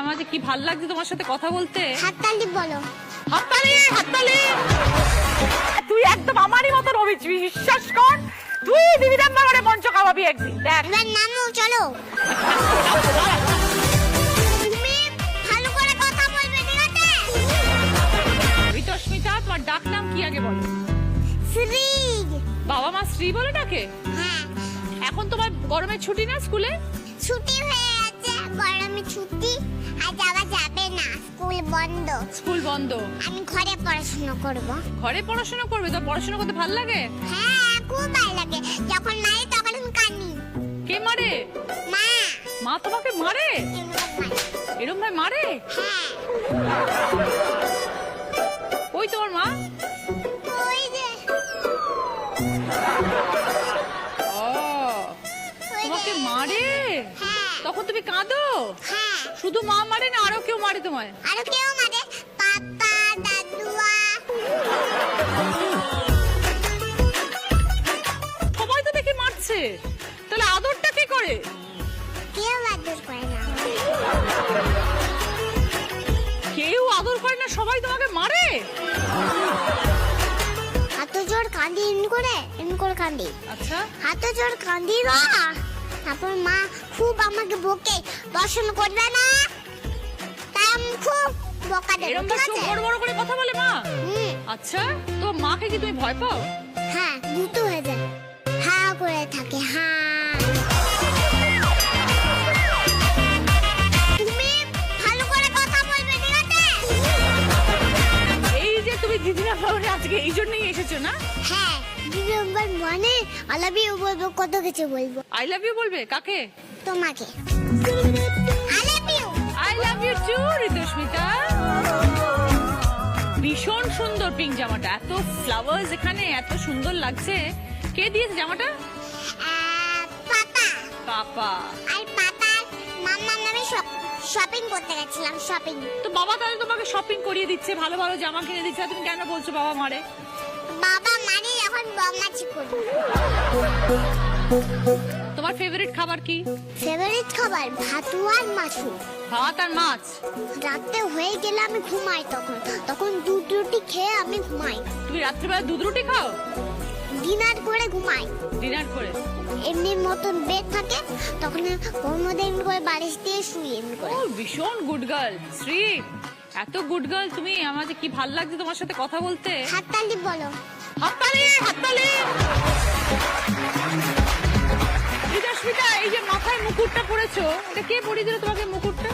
আমার যে কি ভাল লাগছে তোমার সাথে কথা বলতে। হাততালি বলো। হাততালি হাততালি। তুই একদম আমারই মতন হবি, বিশ্বাস কর। তুই দিদিদাম্মা করে মঞ্চ কামাবি একদিন, দেখ। এবার নামো, চলো। তুমি ভালো করে কথা বলবে, ঠিক আছে? ঋতস্মিতা, তোমার ডাক নাম কি আগে বলো? শ্রী। বাবা মা শ্রী বলে ডাকে? হ্যাঁ। এখন তোমার গরমের ছুটি না স্কুলে? ছুটি হয়ে আছে, গরমে ছুটি, আর যাওয়া যাবে না, স্কুল বন্ধ। স্কুল বন্ধ। আমি ঘরে পড়াশোনা করব। ঘরে পড়াশোনা করবে? তো পড়াশোনা করতে ভালো লাগে? হ্যাঁ, খুব ভালো লাগে। যখন মারে তখন আমি কাঁদি। কে মারে? মা। মা তোমাকে মারে? এরকম ভাই মারে? হ্যাঁ। ওই তোমার মা? ওই যে। ও, তোমাকে মারে? হ্যাঁ। তখন তুমি কাঁদো? হ্যাঁ। শুধু মা মারে না আরো কেউ মারে তোমায়? আরো কেউ মারে, পাপা, দাদুয়া। সবাই তো দেখি মারছে, তাহলে আদরটা কে করে? কেউ আদর করে না। কেউ আদর করে না, সবাই তোমাকে মারে? এত জোর কাঁদি, এমনি করে কাঁদি। আচ্ছা, এত জোর কাঁদি না, তারপর মা খুব আমাকে বকে, পড়াশোনা করবে না, তাই আমি খুব বকা দেবো, এরকম ঠিক চোখ আছে? বড় বড় করে কথা বলে মা? হুম। আচ্ছা, তো মাকে কি তুমি ভয় পাও? হ্যাঁ, ভূত হয়ে যায়, হা করে থাকে, হা। তুমি ভালো করে কথা বলবে, ঠিক আছে? এই যে তুমি দিদিরা ভাবনে আজকে এই জন্যই এসেছো না? হ্যাঁ, দিদি একবার মনে I love you বলবো, কত কিছু বলবো। আই লাভ ইউ বলবে? কাকে? তোমাকে I love you। I love you too Ritasmita. ভীষণ সুন্দর পিঙ্ক জামাটা, এত ফ্লাওয়ার্স এখানে, এত সুন্দর লাগছে। কে দিয়েছে জামাটা? পাপা। পাপা। আর পাপা মাম্মা আমি শপিং করতে গেছিলাম, শপিং। তো বাবা তাহলে তোমাকে শপিং করিয়ে দিচ্ছে, ভালো ভালো জামা কিনে দিচ্ছে, আর তুমি কেন বলছো বাবা মারে? বাবা মানে এখন বদমাশি করবে। তোমার ফেভারিট খাবার কি? ফেভারিট খাবার ভাত আর মাছু। ভাত আর মাছ? রাতে হয়ে গেলে আমি ঘুমাই, তখন দুধ রুটি খেয়ে আমি ঘুমাই। তুমি রাত্রিবেলা দুধ রুটি খাও? ডিনার করে ঘুমাই। ডিনার করে? এমনি মতন বেড থাকে, তখন ওর মধ্যে এমনি করে বালিশ দিয়ে শুই, এমনি করে। ও, ভীষণ গুড গার্ল শ্রী, এত গুড গার্ল তুমি। আমার যে কি ভাল লাগছে তোমার সাথে কথা বলতে। হাততালি বলো। হাততালি হাততালি। ঋতস্মিতা, এই যে মাথায় মুকুটটা পরেছো, এটা কে পরিয়ে দিল তোমাকে মুকুটটা?